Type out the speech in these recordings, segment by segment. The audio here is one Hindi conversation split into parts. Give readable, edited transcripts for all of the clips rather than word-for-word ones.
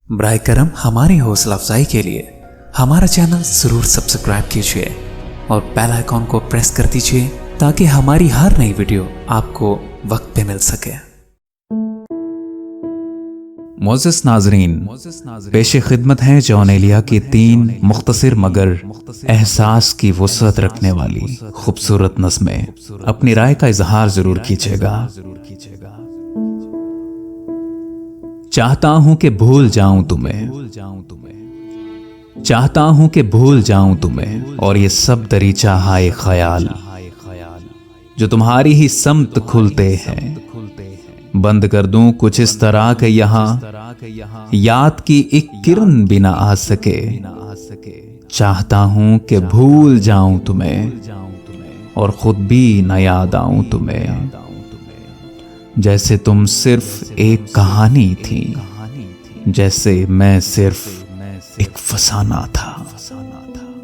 ब्राय करम हमारी हौसला अफजाई के लिए हमारा चैनल जरूर सब्सक्राइब कीजिए और बेल आइकॉन को प्रेस कर दीजिए ताकि हमारी हर नई वीडियो आपको वक्त पे मिल सके। मोअज़्ज़िज़ नाज़रीन, पेशे खिदमत हैं जॉन एलिया की 3 मुख्तसर मगर एहसास की वुसअत रखने वाली खूबसूरत नज़्में। अपनी राय का इजहार जरूर कीजिएगा। चाहता हूं कि भूल जाऊं तुम्हें, चाहता हूं कि भूल जाऊं तुम्हें और ये सब दरीचा हाय ख्याल जो तुम्हारी ही समत खुलते हैं। बंद कर दूं कुछ इस तरह के यहां याद की एक किरण भी ना आ सके। चाहता हूं कि भूल जाऊं तुम्हें और खुद भी ना याद आऊं तुम्हें। जैसे तुम सिर्फ एक कहानी थी, जैसे मैं सिर्फ एक फसाना था।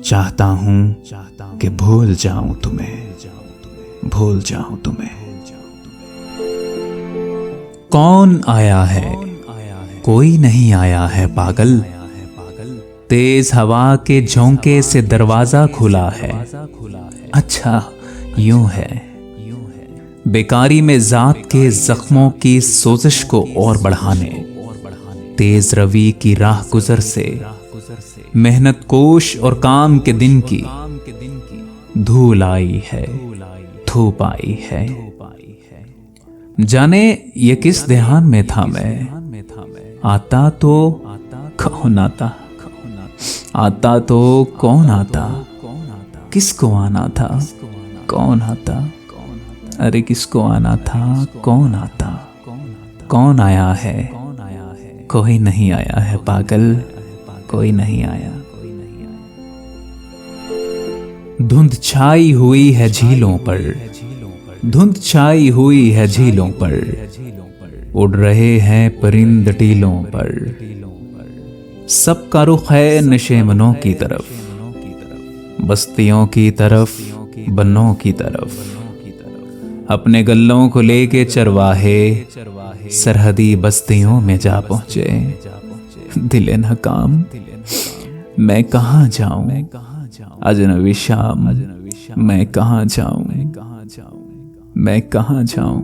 चाहता हूं कि भूल जाऊं तुम्हें, भूल जाऊं तुम्हें। कौन आया है? कोई नहीं आया है पागल। तेज हवा के झोंके से दरवाजा खुला है। अच्छा यूं है, बेकारी में जात के जख्मों की सोजिश को और बढ़ाने, तेज रवि की राह गुजर से मेहनत कोश और काम के दिन की धूल आई है, धूप आई है। जाने ये किस ध्यान में था मैं, आता तो कौन आता, आता तो कौन आता, किसको आना था कौन आता। अरे किसको आना था कौन आता। कौन आया है? कोई नहीं आया है पागल, कोई नहीं आया। धुंध छाई हुई है झीलों पर, धुंध छाई हुई है झीलों पर, उड़ रहे हैं परिंद टीलों पर। सबका रुख है नशेमनों की तरफ, बस्तियों की तरफ, बनों की तरफ। अपने गल्लों को लेके चरवाहे सरहदी बस्तियों में जा पहुंचे। दिले नकाम मैं कहां जाऊं, अजनबी शाम मैं कहां जाऊं, मैं कहां जाऊं।